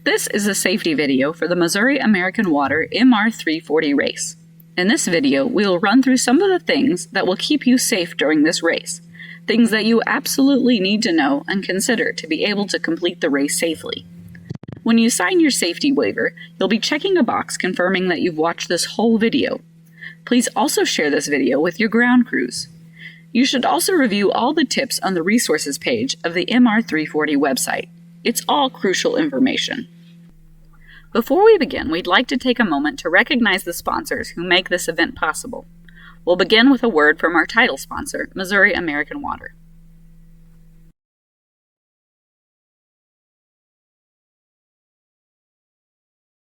This is a safety video for the Missouri American Water MR340 race. In this video, we will run through some of the things that will keep you safe during this race, things that you absolutely need to know and consider to be able to complete the race safely. When you sign your safety waiver, you'll be checking a box confirming that you've watched this whole video. Please also share this video with your ground crews. You should also review all the tips on the resources page of the MR340 website. It's all crucial information. Before we begin, we'd like to take a moment to recognize the sponsors who make this event possible. We'll begin with a word from our title sponsor, Missouri American Water.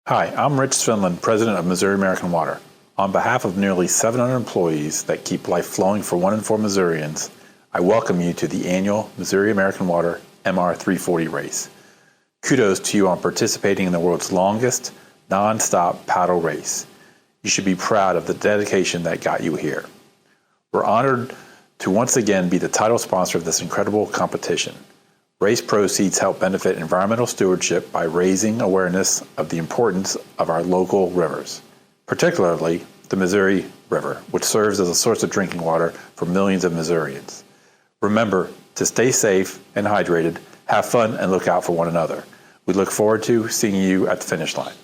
Hi, I'm Rich Finland, President of Missouri American Water. On behalf of nearly 700 employees that keep life flowing for 1 in 4 Missourians, I welcome you to the annual Missouri American Water MR340 race. Kudos to you on participating in the world's longest, non-stop paddle race. You should be proud of the dedication that got you here. We're honored to once again be the title sponsor of this incredible competition. Race proceeds help benefit environmental stewardship by raising awareness of the importance of our local rivers, particularly the Missouri River, which serves as a source of drinking water for millions of Missourians. Remember to stay safe and hydrated, have fun, and look out for one another. We look forward to seeing you at the finish line.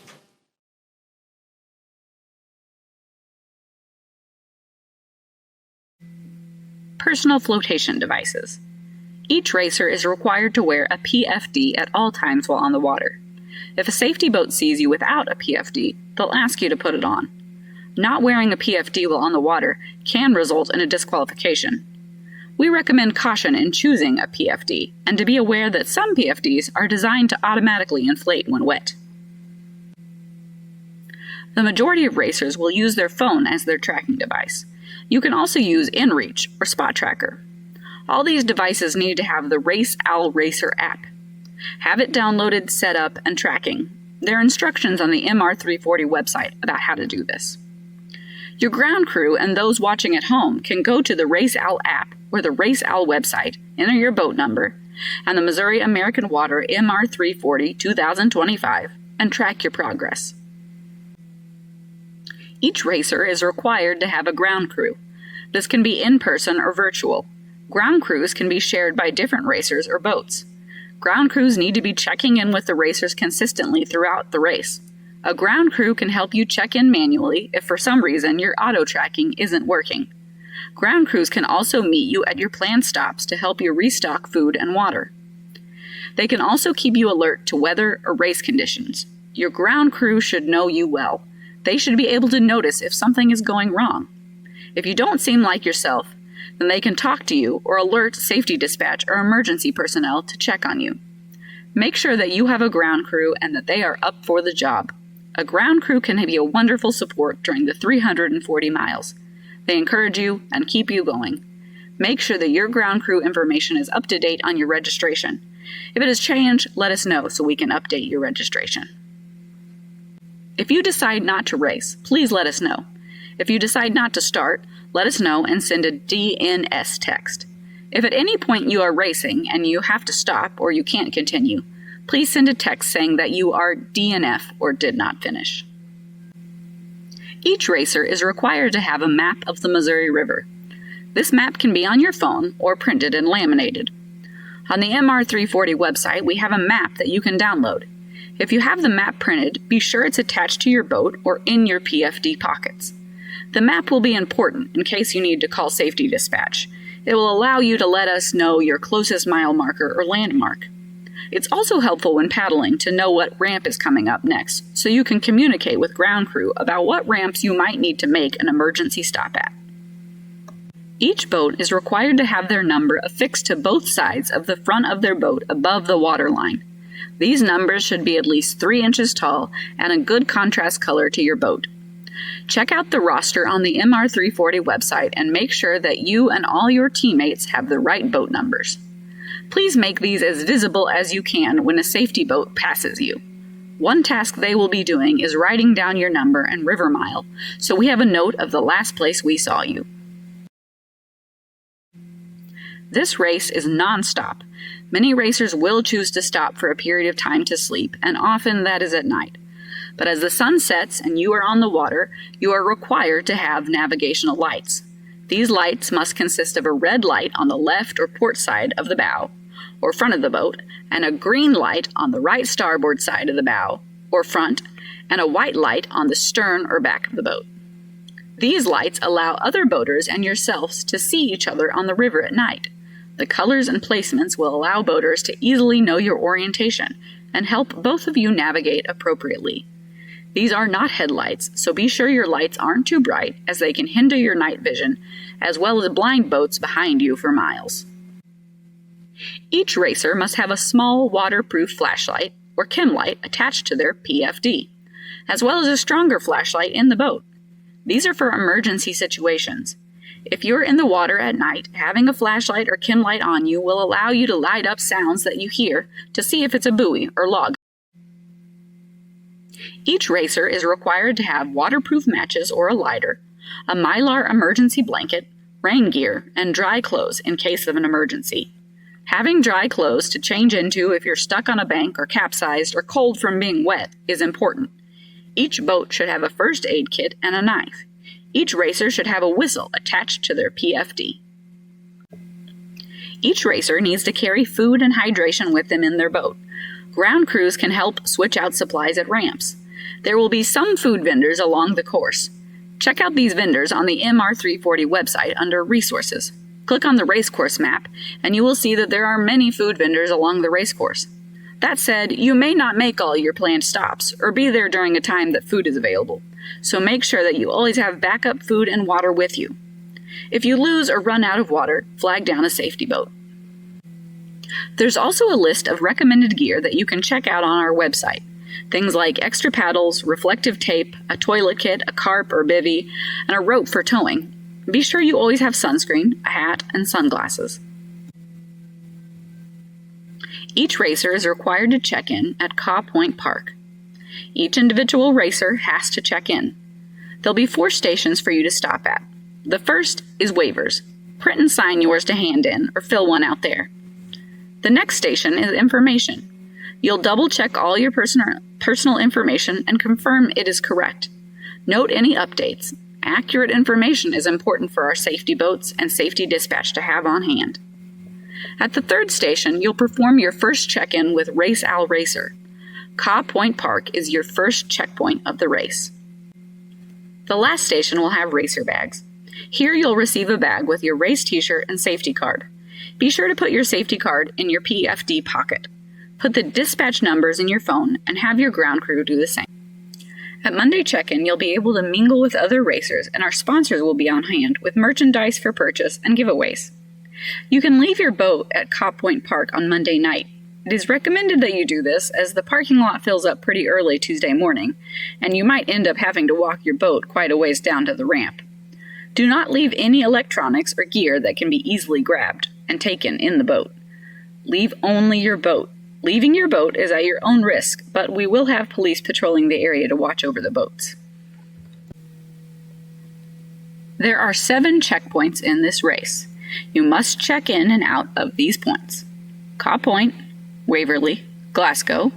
Personal flotation devices. Each racer is required to wear a PFD at all times while on the water. If a safety boat sees you without a PFD, they'll ask you to put it on. Not wearing a PFD while on the water can result in a disqualification. We recommend caution in choosing a PFD, and to be aware that some PFDs are designed to automatically inflate when wet. The majority of racers will use their phone as their tracking device. You can also use InReach or Spot Tracker. All these devices need to have the Race Owl Racer app. Have it downloaded, set up, and tracking. There are instructions on the MR340 website about how to do this. Your ground crew and those watching at home can go to the Race Owl app or the Race Owl website, enter your boat number, and the Missouri American Water MR340 2025, and track your progress. Each racer is required to have a ground crew. This can be in person or virtual. Ground crews can be shared by different racers or boats. Ground crews need to be checking in with the racers consistently throughout the race. A ground crew can help you check in manually if for some reason your auto tracking isn't working. Ground crews can also meet you at your planned stops to help you restock food and water. They can also keep you alert to weather or race conditions. Your ground crew should know you well. They should be able to notice if something is going wrong. If you don't seem like yourself, then they can talk to you or alert safety dispatch or emergency personnel to check on you. Make sure that you have a ground crew and that they are up for the job. A ground crew can be a wonderful support during the 340 miles. They encourage you and keep you going. Make sure that your ground crew information is up to date on your registration. If it has changed, let us know so we can update your registration. If you decide not to race, please let us know. If you decide not to start, let us know and send a DNS text. If at any point you are racing and you have to stop or you can't continue, please send a text saying that you are DNF or did not finish. Each racer is required to have a map of the Missouri River. This map can be on your phone or printed and laminated. On the MR340 website, we have a map that you can download. If you have the map printed, be sure it's attached to your boat or in your PFD pockets. The map will be important in case you need to call safety dispatch. It will allow you to let us know your closest mile marker or landmark. It's also helpful when paddling to know what ramp is coming up next, so you can communicate with ground crew about what ramps you might need to make an emergency stop at. Each boat is required to have their number affixed to both sides of the front of their boat above the waterline. These numbers should be at least 3 inches tall and a good contrast color to your boat. Check out the roster on the MR340 website and make sure that you and all your teammates have the right boat numbers. Please make these as visible as you can when a safety boat passes you. One task they will be doing is writing down your number and river mile, so we have a note of the last place we saw you. This race is non-stop. Many racers will choose to stop for a period of time to sleep, and often that is at night. But as the sun sets and you are on the water, you are required to have navigational lights. These lights must consist of a red light on the left or port side of the bow or front of the boat, and a green light on the right starboard side of the bow or front, and a white light on the stern or back of the boat. These lights allow other boaters and yourselves to see each other on the river at night. The colors and placements will allow boaters to easily know your orientation and help both of you navigate appropriately. These are not headlights, so be sure your lights aren't too bright, as they can hinder your night vision, as well as blind boats behind you for miles. Each racer must have a small waterproof flashlight or chem light attached to their PFD, as well as a stronger flashlight in the boat. These are for emergency situations. If you're in the water at night, having a flashlight or chem light on you will allow you to light up sounds that you hear to see if it's a buoy or log. Each racer is required to have waterproof matches or a lighter, a Mylar emergency blanket, rain gear, and dry clothes in case of an emergency. Having dry clothes to change into if you're stuck on a bank or capsized or cold from being wet is important. Each boat should have a first aid kit and a knife. Each racer should have a whistle attached to their PFD. Each racer needs to carry food and hydration with them in their boat. Ground crews can help switch out supplies at ramps. There will be some food vendors along the course. Check out these vendors on the MR340 website under Resources. Click on the racecourse map, and you will see that there are many food vendors along the racecourse. That said, you may not make all your planned stops, or be there during a time that food is available, so make sure that you always have backup food and water with you. If you lose or run out of water, flag down a safety boat. There's also a list of recommended gear that you can check out on our website. Things like extra paddles, reflective tape, a toilet kit, a carp or bivvy, and a rope for towing. Be sure you always have sunscreen, a hat, and sunglasses. Each racer is required to check in at Caw Point Park. Each individual racer has to check in. There'll be 4 stations for you to stop at. The first is waivers. Print and sign yours to hand in, or fill one out there. The next station is information. You'll double-check all your personal information and confirm it is correct. Note any updates. Accurate information is important for our safety boats and safety dispatch to have on hand. At the third station, you'll perform your first check-in with Race Owl Racer. Caw Point Park is your first checkpoint of the race. The last station will have racer bags. Here you'll receive a bag with your race t-shirt and safety card. Be sure to put your safety card in your PFD pocket. Put the dispatch numbers in your phone and have your ground crew do the same. At Monday check-in, you'll be able to mingle with other racers, and our sponsors will be on hand with merchandise for purchase and giveaways. You can leave your boat at Caw Point Park on Monday night. It is recommended that you do this, as the parking lot fills up pretty early Tuesday morning, and you might end up having to walk your boat quite a ways down to the ramp. Do not leave any electronics or gear that can be easily grabbed and taken in the boat. Leave only your boat. Leaving your boat is at your own risk, but we will have police patrolling the area to watch over the boats. There are 7 checkpoints in this race. You must check in and out of these points: Caw Point, Waverly, Glasgow,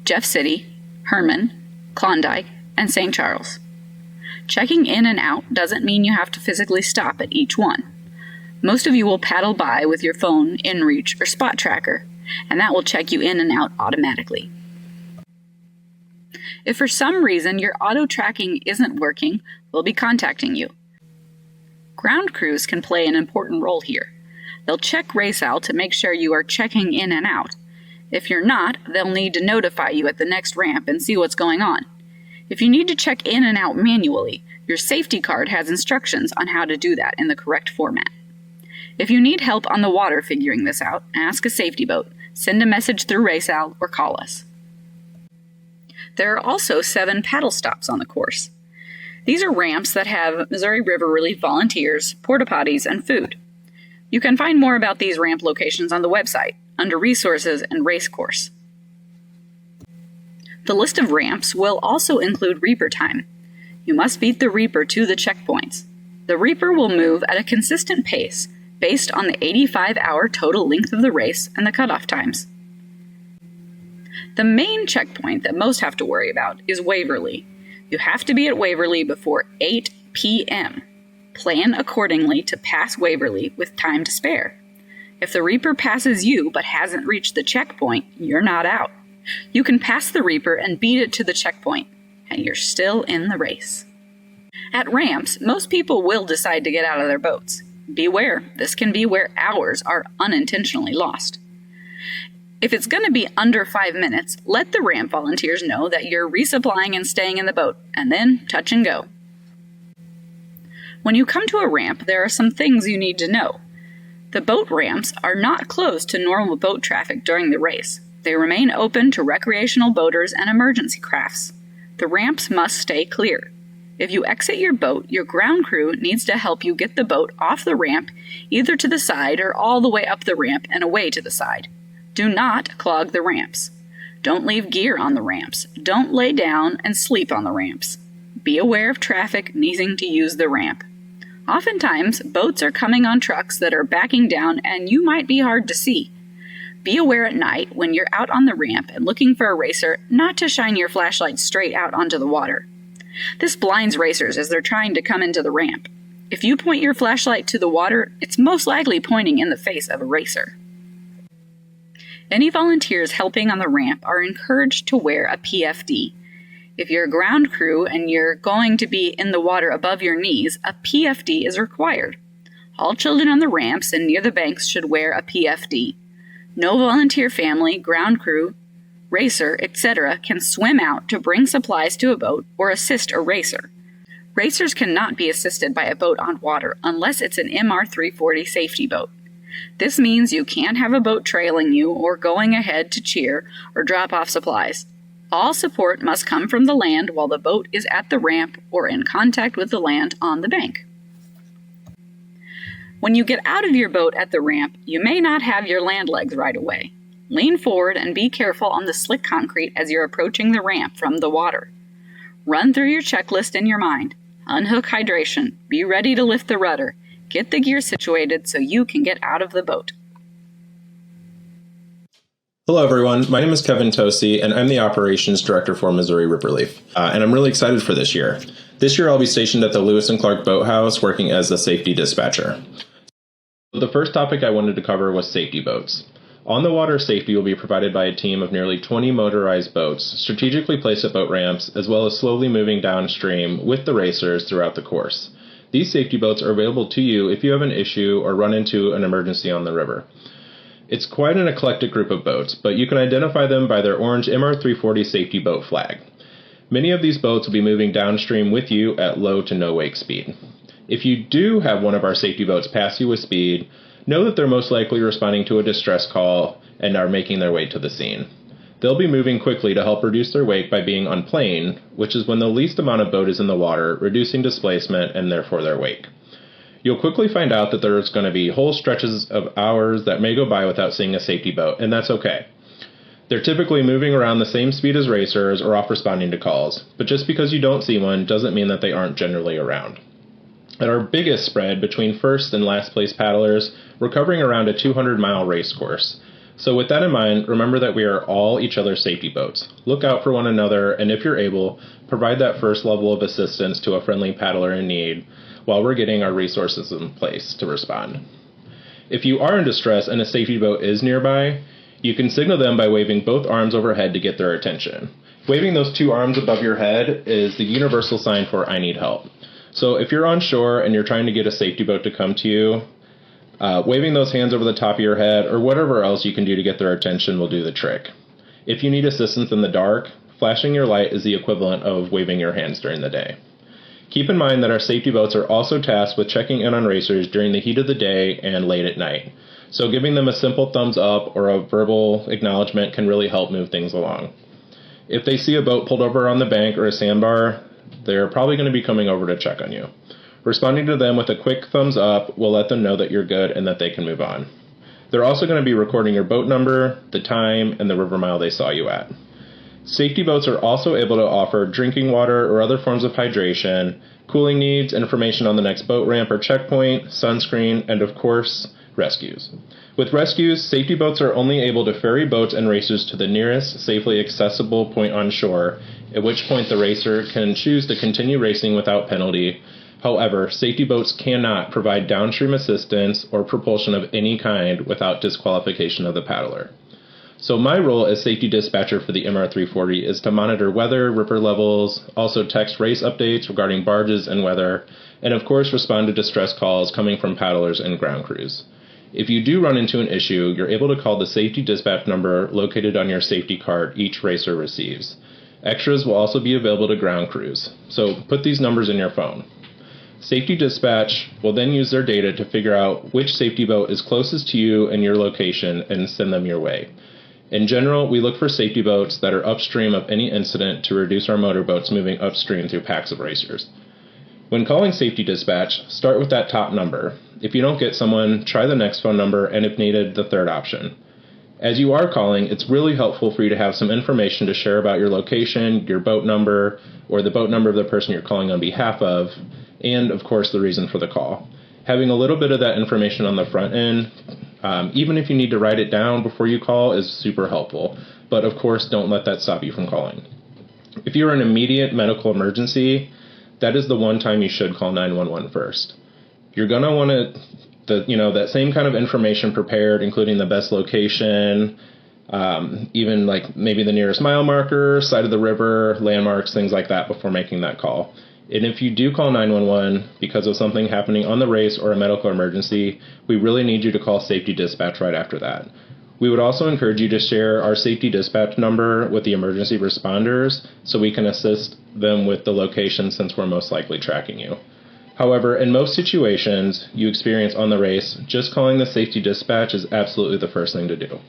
Jeff City, Herman, Klondike, and St. Charles. Checking in and out doesn't mean you have to physically stop at each one. Most of you will paddle by with your phone, inReach, or spot tracker, and that will check you in and out automatically. If for some reason your auto tracking isn't working, we'll be contacting you. Ground crews can play an important role here. They'll check Race Owl to make sure you are checking in and out. If you're not, they'll need to notify you at the next ramp and see what's going on. If you need to check in and out manually, your safety card has instructions on how to do that in the correct format. If you need help on the water figuring this out, ask a safety boat, send a message through Race Owl, or call us. There are also 7 paddle stops on the course. These are ramps that have Missouri River Relief volunteers, porta potties, and food. You can find more about these ramp locations on the website, under Resources and Race Course. The list of ramps will also include reaper time. You must beat the reaper to the checkpoints. The reaper will move at a consistent pace, based on the 85-hour total length of the race and the cutoff times. The main checkpoint that most have to worry about is Waverly. You have to be at Waverly before 8 p.m. Plan accordingly to pass Waverly with time to spare. If the Reaper passes you but hasn't reached the checkpoint, you're not out. You can pass the Reaper and beat it to the checkpoint, and you're still in the race. At ramps, most people will decide to get out of their boats. Beware, this can be where hours are unintentionally lost. If it's going to be under 5 minutes, let the ramp volunteers know that you're resupplying and staying in the boat, and then touch and go. When you come to a ramp, there are some things you need to know. The boat ramps are not closed to normal boat traffic during the race. They remain open to recreational boaters and emergency crafts. The ramps must stay clear. If you exit your boat, your ground crew needs to help you get the boat off the ramp, either to the side or all the way up the ramp and away to the side. Do not clog the ramps. Don't leave gear on the ramps. Don't lay down and sleep on the ramps. Be aware of traffic needing to use the ramp. Oftentimes, boats are coming on trucks that are backing down and you might be hard to see. Be aware at night when you're out on the ramp and looking for a racer not to shine your flashlight straight out onto the water. This blinds racers as they're trying to come into the ramp. If you point your flashlight to the water, it's most likely pointing in the face of a racer. Any volunteers helping on the ramp are encouraged to wear a PFD. If you're a ground crew and you're going to be in the water above your knees, a PFD is required. All children on the ramps and near the banks should wear a PFD. No volunteer family, ground crew, racer, etc. can swim out to bring supplies to a boat or assist a racer. Racers cannot be assisted by a boat on water unless it's an MR340 safety boat. This means you can't have a boat trailing you or going ahead to cheer or drop off supplies. All support must come from the land while the boat is at the ramp or in contact with the land on the bank. When you get out of your boat at the ramp, you may not have your land legs right away. Lean forward and be careful on the slick concrete as you're approaching the ramp from the water. Run through your checklist in your mind. Unhook hydration. Be ready to lift the rudder. Get the gear situated so you can get out of the boat. Hello, everyone. My name is Kevin Tosi, and I'm the Operations Director for Missouri Rip Relief. And I'm really excited for this year. This year, I'll be stationed at the Lewis and Clark Boathouse working as the safety dispatcher. The first topic I wanted to cover was safety boats. On the water, safety will be provided by a team of nearly 20 motorized boats, strategically placed at boat ramps, as well as slowly moving downstream with the racers throughout the course. These safety boats are available to you if you have an issue or run into an emergency on the river. It's quite an eclectic group of boats, but you can identify them by their orange MR340 safety boat flag. Many of these boats will be moving downstream with you at low to no wake speed. If you do have one of our safety boats pass you with speed, know that they're most likely responding to a distress call and are making their way to the scene. They'll be moving quickly to help reduce their wake by being on plane, which is when the least amount of boat is in the water, reducing displacement and therefore their wake. You'll quickly find out that there's going to be whole stretches of hours that may go by without seeing a safety boat, and that's okay. They're typically moving around the same speed as racers or off responding to calls, but just because you don't see one doesn't mean that they aren't generally around. At our biggest spread between first and last place paddlers, we're covering around a 200-mile race course. So with that in mind, remember that we are all each other's safety boats. Look out for one another, and if you're able, provide that first level of assistance to a friendly paddler in need while we're getting our resources in place to respond. If you are in distress and a safety boat is nearby, you can signal them by waving both arms overhead to get their attention. Waving those two arms above your head is the universal sign for I need help. So if you're on shore and you're trying to get a safety boat to come to you, waving those hands over the top of your head or whatever else you can do to get their attention will do the trick. If you need assistance in the dark, flashing your light is the equivalent of waving your hands during the day. Keep in mind that our safety boats are also tasked with checking in on racers during the heat of the day and late at night. So giving them a simple thumbs up or a verbal acknowledgement can really help move things along. If they see a boat pulled over on the bank or a sandbar, they're probably going to be coming over to check on you. Responding to them with a quick thumbs up will let them know that you're good and that they can move on. They're also going to be recording your boat number, the time, and the river mile they saw you at. Safety boats are also able to offer drinking water or other forms of hydration, cooling needs, information on the next boat ramp or checkpoint, sunscreen, and of course, rescues. With rescues, safety boats are only able to ferry boats and racers to the nearest safely accessible point on shore, at which point the racer can choose to continue racing without penalty. However, safety boats cannot provide downstream assistance or propulsion of any kind without disqualification of the paddler. So my role as safety dispatcher for the MR340 is to monitor weather, ripper levels, also text race updates regarding barges and weather, and of course respond to distress calls coming from paddlers and ground crews. If you do run into an issue, you're able to call the safety dispatch number located on your safety card each racer receives. Extras will also be available to ground crews, so put these numbers in your phone. Safety dispatch will then use their data to figure out which safety boat is closest to you and your location and send them your way. In general, we look for safety boats that are upstream of any incident to reduce our motorboats moving upstream through packs of racers. When calling safety dispatch, start with that top number. If you don't get someone, try the next phone number and if needed, the third option. As you are calling, it's really helpful for you to have some information to share about your location, your boat number, or the boat number of the person you're calling on behalf of, and of course the reason for the call. Having a little bit of that information on the front end, even if you need to write it down before you call, is super helpful. But of course, don't let that stop you from calling. If you're in an immediate medical emergency, that is the one time you should call 911 first. You're going to want that same kind of information prepared, including the best location, even like maybe the nearest mile marker, side of the river, landmarks, things like that before making that call. And if you do call 911 because of something happening on the race or a medical emergency, we really need you to call safety dispatch right after that. We would also encourage you to share our safety dispatch number with the emergency responders so we can assist them with the location since we're most likely tracking you. However, in most situations you experience on the race, just calling the safety dispatch is absolutely the first thing to do.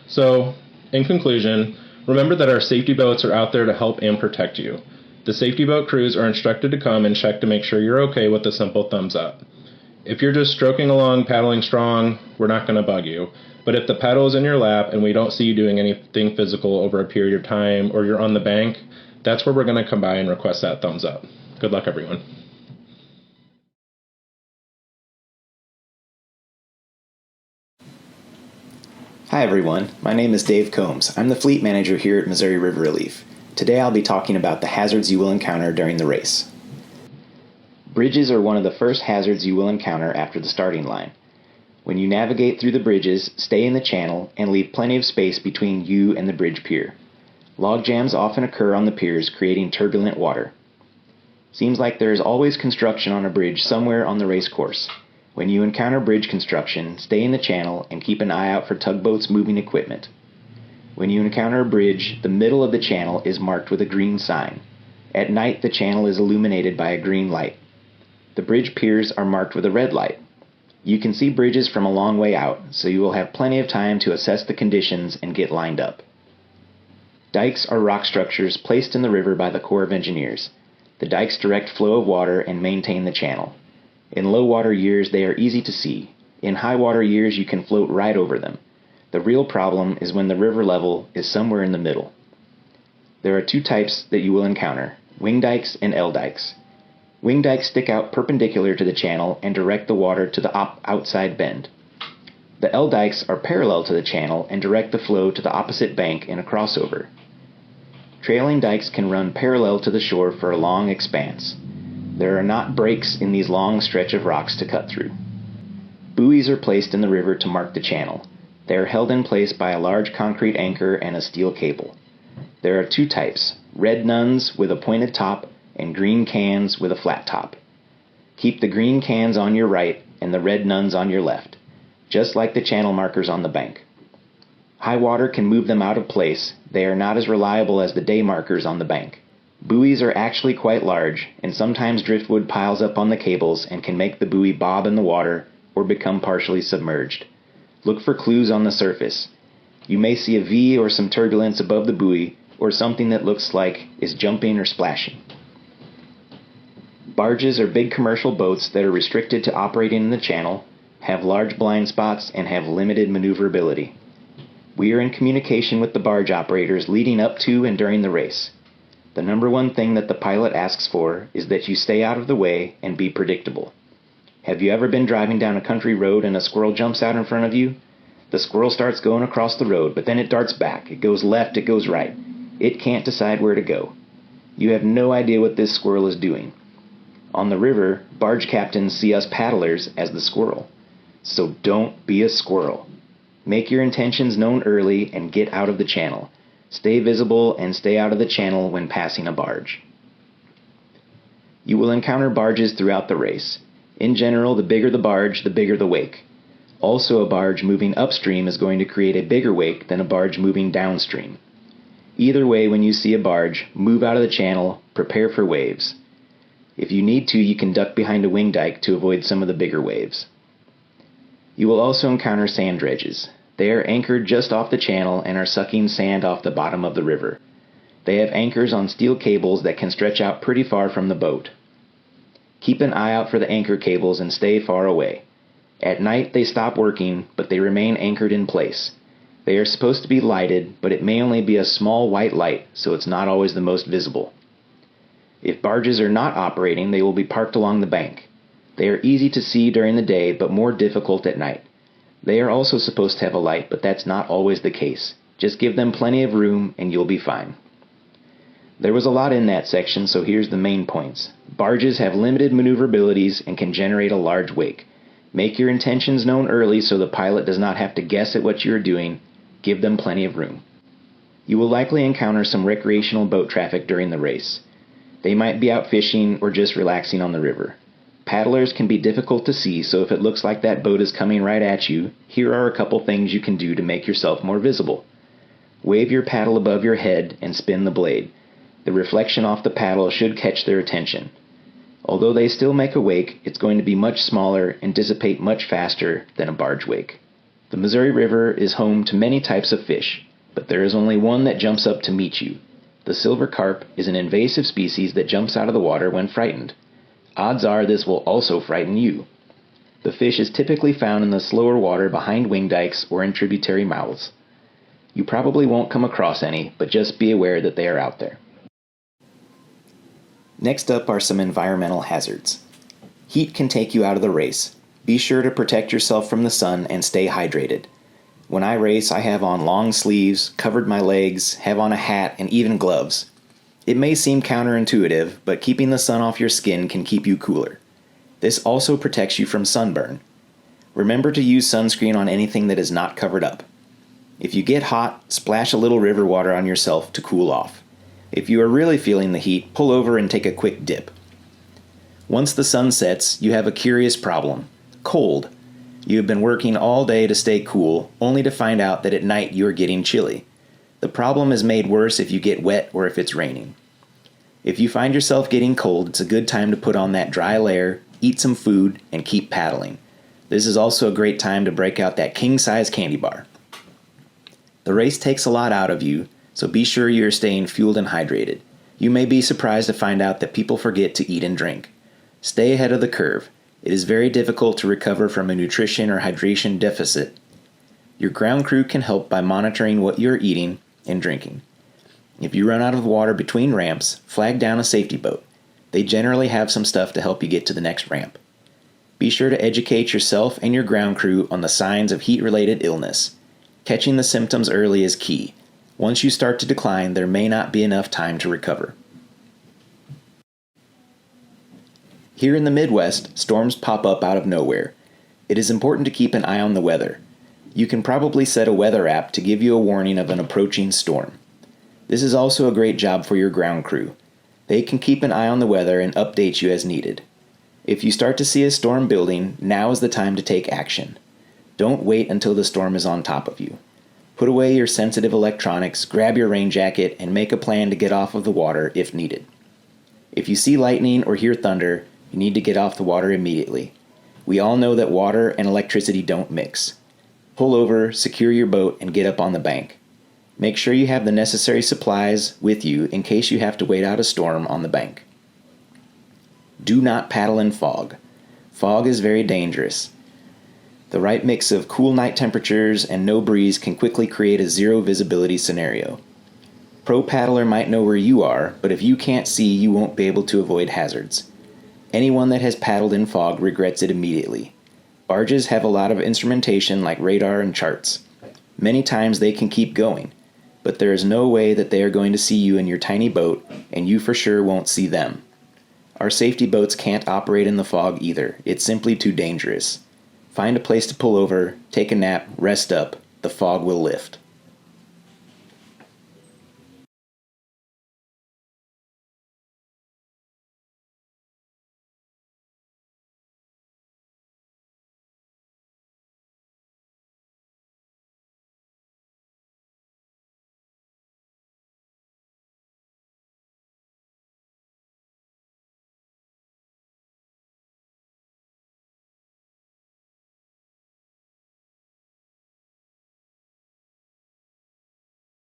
So, in conclusion, remember that our safety boats are out there to help and protect you. The safety boat crews are instructed to come and check to make sure you're okay with a simple thumbs up. If you're just stroking along, paddling strong, we're not going to bug you. But if the paddle is in your lap and we don't see you doing anything physical over a period of time, or you're on the bank, that's where we're going to come by and request that thumbs up. Good luck, everyone. Hi everyone, my name is Dave Combs. I'm the fleet manager here at Missouri River Relief. Today I'll be talking about the hazards you will encounter during the race. Bridges are one of the first hazards you will encounter after the starting line. When you navigate through the bridges, stay in the channel and leave plenty of space between you and the bridge pier. Log jams often occur on the piers, creating turbulent water. Seems like there is always construction on a bridge somewhere on the race course. When you encounter bridge construction, stay in the channel and keep an eye out for tugboats moving equipment. When you encounter a bridge, the middle of the channel is marked with a green sign. At night, the channel is illuminated by a green light. The bridge piers are marked with a red light. You can see bridges from a long way out, so you will have plenty of time to assess the conditions and get lined up. Dikes are rock structures placed in the river by the Corps of Engineers. The dikes direct flow of water and maintain the channel. In low water years, they are easy to see. In high water years, you can float right over them. The real problem is when the river level is somewhere in the middle. There are two types that you will encounter, wing dikes and L dikes. Wing dikes stick out perpendicular to the channel and direct the water to the outside bend. The L dikes are parallel to the channel and direct the flow to the opposite bank in a crossover. Trailing dikes can run parallel to the shore for a long expanse. There are not breaks in these long stretch of rocks to cut through. Buoys are placed in the river to mark the channel. They are held in place by a large concrete anchor and a steel cable. There are two types, red nuns with a pointed top and green cans with a flat top. Keep the green cans on your right and the red nuns on your left, just like the channel markers on the bank. High water can move them out of place. They are not as reliable as the day markers on the bank. Buoys are actually quite large, and sometimes driftwood piles up on the cables and can make the buoy bob in the water or become partially submerged. Look for clues on the surface. You may see a V or some turbulence above the buoy, or something that looks like is jumping or splashing. Barges are big commercial boats that are restricted to operating in the channel, have large blind spots, and have limited maneuverability. We are in communication with the barge operators leading up to and during the race. The number one thing that the pilot asks for is that you stay out of the way and be predictable. Have you ever been driving down a country road and a squirrel jumps out in front of you? The squirrel starts going across the road, but then it darts back. It goes left, it goes right. It can't decide where to go. You have no idea what this squirrel is doing. On the river, barge captains see us paddlers as the squirrel. So don't be a squirrel. Make your intentions known early and get out of the channel. Stay visible and stay out of the channel when passing a barge. You will encounter barges throughout the race. In general, the bigger the barge, the bigger the wake. Also, a barge moving upstream is going to create a bigger wake than a barge moving downstream. Either way, when you see a barge, move out of the channel, prepare for waves. If you need to, you can duck behind a wing dike to avoid some of the bigger waves. You will also encounter sand dredges. They are anchored just off the channel and are sucking sand off the bottom of the river. They have anchors on steel cables that can stretch out pretty far from the boat. Keep an eye out for the anchor cables and stay far away. At night they stop working, but they remain anchored in place. They are supposed to be lighted, but it may only be a small white light, so it's not always the most visible. If barges are not operating, they will be parked along the bank. They are easy to see during the day, but more difficult at night. They are also supposed to have a light, but that's not always the case. Just give them plenty of room and you'll be fine. There was a lot in that section, so here's the main points. Barges have limited maneuverabilities and can generate a large wake. Make your intentions known early so the pilot does not have to guess at what you are doing. Give them plenty of room. You will likely encounter some recreational boat traffic during the race. They might be out fishing or just relaxing on the river. Paddlers can be difficult to see, so if it looks like that boat is coming right at you, here are a couple things you can do to make yourself more visible. Wave your paddle above your head and spin the blade. The reflection off the paddle should catch their attention. Although they still make a wake, it's going to be much smaller and dissipate much faster than a barge wake. The Missouri River is home to many types of fish, but there is only one that jumps up to meet you. The silver carp is an invasive species that jumps out of the water when frightened. Odds are this will also frighten you. The fish is typically found in the slower water behind wing dikes or in tributary mouths. You probably won't come across any, but just be aware that they are out there. Next up are some environmental hazards. Heat can take you out of the race. Be sure to protect yourself from the sun and stay hydrated. When I race, I have on long sleeves, covered my legs, have on a hat, and even gloves. It may seem counterintuitive, but keeping the sun off your skin can keep you cooler. This also protects you from sunburn. Remember to use sunscreen on anything that is not covered up. If you get hot, splash a little river water on yourself to cool off. If you are really feeling the heat, pull over and take a quick dip. Once the sun sets, you have a curious problem: cold. You have been working all day to stay cool, only to find out that at night you are getting chilly. The problem is made worse if you get wet or if it's raining. If you find yourself getting cold, it's a good time to put on that dry layer, eat some food, and keep paddling. This is also a great time to break out that king-size candy bar. The race takes a lot out of you, so be sure you are staying fueled and hydrated. You may be surprised to find out that people forget to eat and drink. Stay ahead of the curve. It is very difficult to recover from a nutrition or hydration deficit. Your ground crew can help by monitoring what you are eating and drinking. If you run out of water between ramps, flag down a safety boat. They generally have some stuff to help you get to the next ramp. Be sure to educate yourself and your ground crew on the signs of heat-related illness. Catching the symptoms early is key. Once you start to decline, there may not be enough time to recover. Here in the Midwest, storms pop up out of nowhere. It is important to keep an eye on the weather. You can probably set a weather app to give you a warning of an approaching storm. This is also a great job for your ground crew. They can keep an eye on the weather and update you as needed. If you start to see a storm building, now is the time to take action. Don't wait until the storm is on top of you. Put away your sensitive electronics, grab your rain jacket, and make a plan to get off of the water if needed. If you see lightning or hear thunder, you need to get off the water immediately. We all know that water and electricity don't mix. Pull over, secure your boat, and get up on the bank. Make sure you have the necessary supplies with you in case you have to wait out a storm on the bank. Do not paddle in fog. Fog is very dangerous. The right mix of cool night temperatures and no breeze can quickly create a zero visibility scenario. Pro paddler might know where you are, but if you can't see, you won't be able to avoid hazards. Anyone that has paddled in fog regrets it immediately. Barges have a lot of instrumentation like radar and charts. Many times they can keep going, but there is no way that they are going to see you in your tiny boat, and you for sure won't see them. Our safety boats can't operate in the fog either. It's simply too dangerous. Find a place to pull over, take a nap, rest up. The fog will lift.